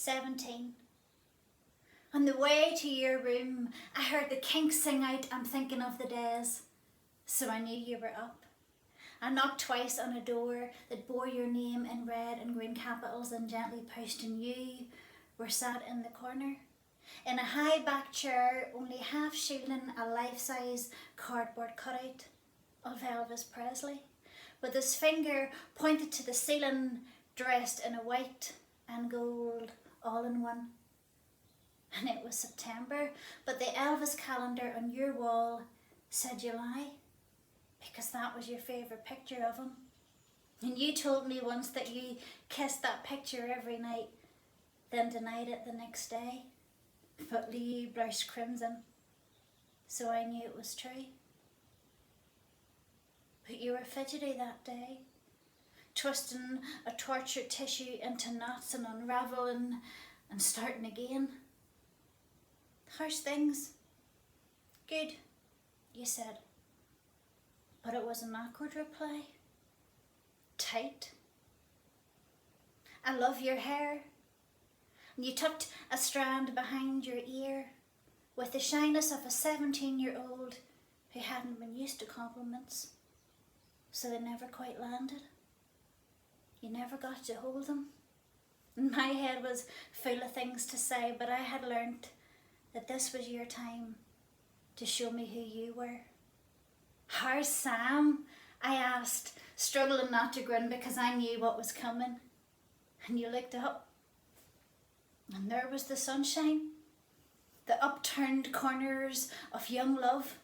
17. On the way to your room, I heard the Kinks sing out I'm Thinking of the Days, so I knew you were up. I knocked twice on a door that bore your name in red and green capitals and gently pushed, and you were sat in the corner, in a high back chair, only half shielding a life-size cardboard cutout of Elvis Presley, with his finger pointed to the ceiling, dressed in a white and gold all-in-one. And it was September, but the Elvis calendar on your wall said July, because that was your favourite picture of him. And you told me once that you kissed that picture every night, then denied it the next day. But you blushed crimson, so I knew it was true. But you were fidgety that day, twisting a tortured tissue into knots and unravelling and starting again. How's things? Good, you said. But it was an awkward reply. Tight. I love your hair. And you tucked a strand behind your ear with the shyness of a 17-year-old who hadn't been used to compliments, so they never quite landed. You never got to hold them. And my head was full of things to say, but I had learnt that this was your time to show me who you were. How's Sam? I asked, struggling not to grin because I knew what was coming. And you looked up, and there was the sunshine, the upturned corners of young love.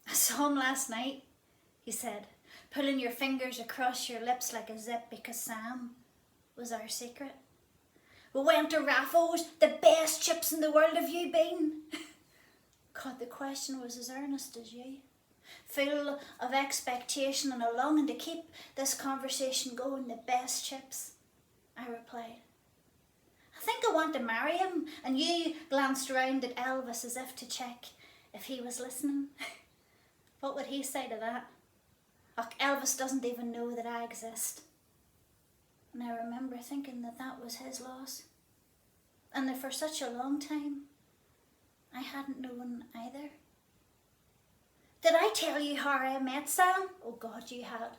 I saw him last night, he said, pulling your fingers across your lips like a zip, because Sam was our secret. We went to Raffles, the best chips in the world have you been? God, the question was as earnest as you, full of expectation and a longing to keep this conversation going. The best chips, I replied. I think I want to marry him. And you glanced round at Elvis as if to check if he was listening. What would he say to that? Och, Elvis doesn't even know that I exist. And I remember thinking that that was his loss, and that for such a long time I hadn't known either. Did I tell you how I met Sam? Oh God, you had.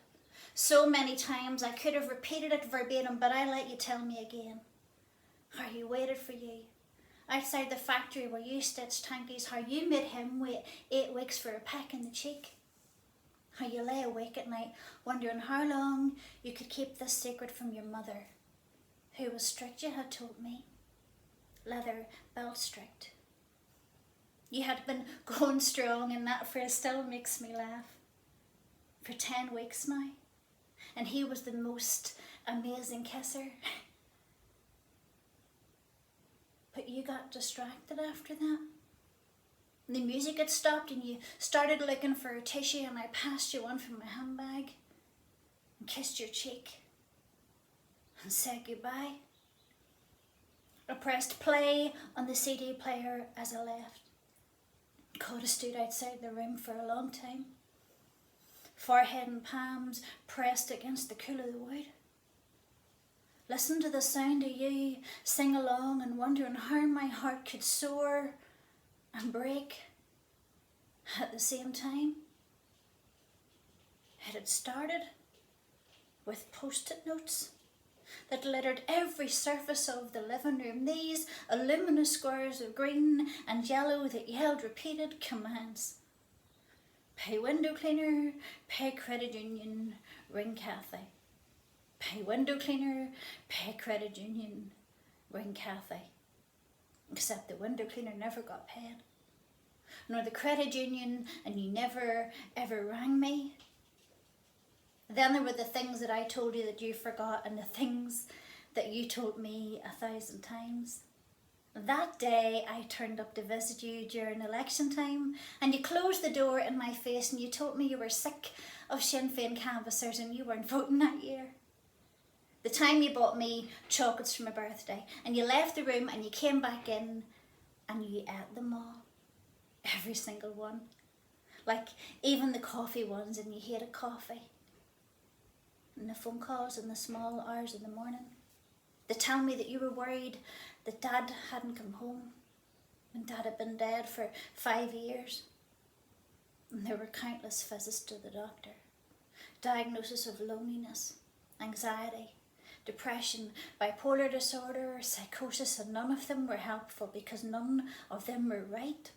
So many times I could have repeated it verbatim, but I let you tell me again. How he waited for you outside the factory where you stitched hankies, how you made him wait 8 weeks for a peck in the cheek. How you lay awake at night wondering how long you could keep this secret from your mother, who was strict, you had told me. Leather belt strict. You had been going strong, and that phrase still makes me laugh. For 10 weeks now, and he was the most amazing kisser. But you got distracted after that. The music had stopped and you started looking for a tissue, and I passed you one from my handbag and kissed your cheek and said goodbye. I pressed play on the CD player as I left. God, I stood outside the room for a long time, forehead and palms pressed against the cool of the wood. Listen to the sound of you sing along and wondering how my heart could soar and break at the same time. It had started with post-it notes that littered every surface of the living room, these luminous squares of green and yellow that yelled repeated commands. Pay window cleaner, pay credit union, ring Kathy. Pay window cleaner, pay credit union, ring Kathy. Except the window cleaner never got paid, nor the credit union, and you never ever rang me. Then there were the things that I told you that you forgot, and the things that you told me 1,000 times. That day I turned up to visit you during election time, and you closed the door in my face and you told me you were sick of Sinn Féin canvassers and you weren't voting that year. The time you bought me chocolates for my birthday, and you left the room and you came back in and you ate them all. Every single one. Like even the coffee ones, and you hated coffee. And the phone calls in the small hours of the morning. They tell me that you were worried that Dad hadn't come home, and Dad had been dead for 5 years. And there were countless visits to the doctor. Diagnosis of loneliness, anxiety, depression, bipolar disorder, psychosis, and none of them were helpful because none of them were right.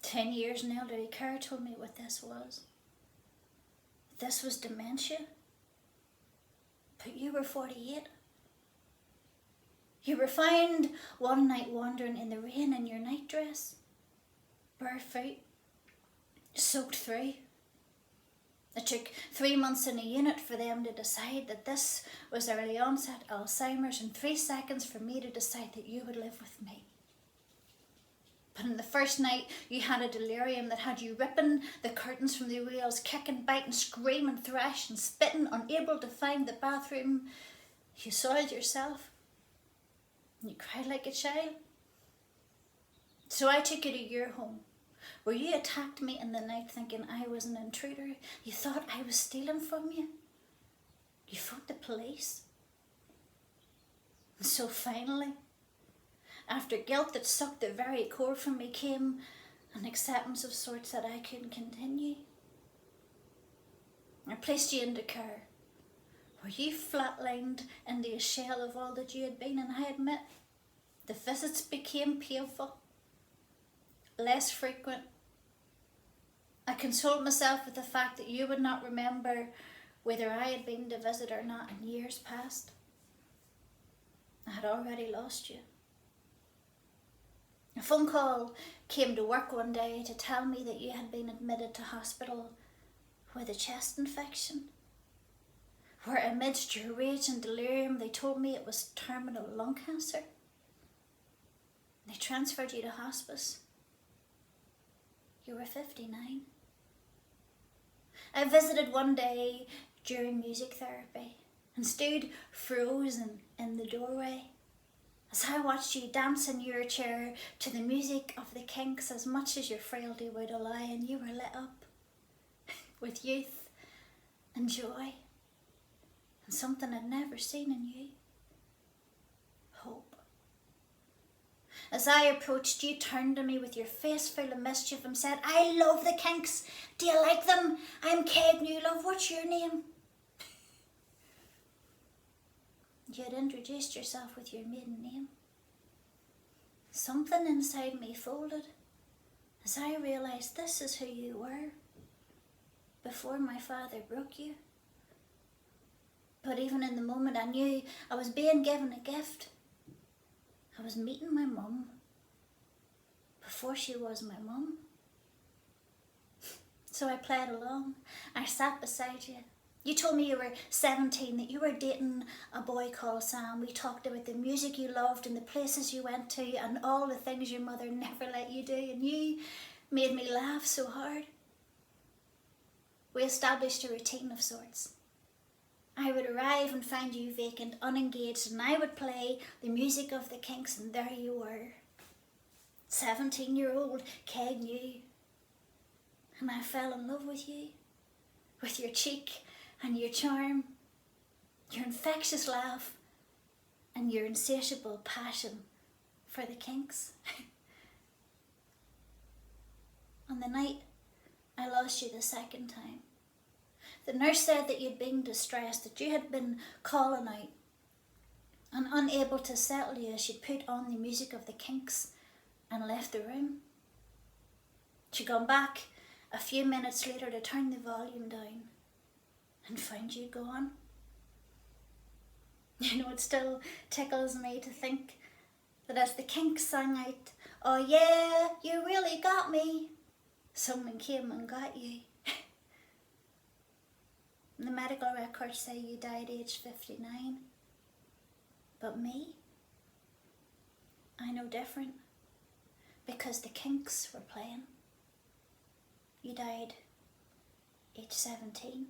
10 years in elderly care told me what this was. This was dementia. But you were 48. You were found one night wandering in the rain in your nightdress, barefoot, soaked through. It took 3 months in a unit for them to decide that this was early onset Alzheimer's, and 3 seconds for me to decide that you would live with me. But in the first night, you had a delirium that had you ripping the curtains from the wheels, kicking, biting, screaming, thrashing, spitting, unable to find the bathroom. You soiled yourself. And you cried like a child. So I took you to your home, where you attacked me in the night thinking I was an intruder. You thought I was stealing from you. You phoned the police. And so finally, after guilt that sucked the very core from me, came an acceptance of sorts that I couldn't continue. I placed you into care, where you flatlined into a shell of all that you had been, and I admit, the visits became painful, less frequent. I consoled myself with the fact that you would not remember whether I had been to visit or not in years past. I had already lost you. A phone call came to work one day to tell me that you had been admitted to hospital with a chest infection, where amidst your rage and delirium they told me it was terminal lung cancer. They transferred you to hospice. You were 59. I visited one day during music therapy and stood frozen in the doorway as I watched you dance in your chair to the music of the Kinks as much as your frailty would allow, and you were lit up with youth and joy and something I'd never seen in you: hope. As I approached, you turned to me with your face full of mischief and said, "I love the Kinks. Do you like them? I'm Kate Newlove. What's your name?" You had introduced yourself with your maiden name. Something inside me folded as I realised this is who you were before my father broke you. But even in the moment I knew I was being given a gift. I was meeting my mum before she was my mum. So I played along. I sat beside you. You told me you were 17, that you were dating a boy called Sam. We talked about the music you loved and the places you went to and all the things your mother never let you do, and you made me laugh so hard. We established a routine of sorts. I would arrive and find you vacant, unengaged, and I would play the music of the Kinks, and there you were, 17-year-old Keg New. And I fell in love with you, with your cheek and your charm, your infectious laugh, and your insatiable passion for the Kinks. On the night I lost you the second time, the nurse said that you'd been distressed, that you had been calling out, and unable to settle you, she'd put on the music of the Kinks and left the room. She'd gone back a few minutes later to turn the volume down and found you gone. You know, it still tickles me to think that as the Kinks sang out, "Oh yeah, you really got me," someone came and got you. The medical records say you died aged 59. But me, I know different, because the Kinks were playing. You died age 17.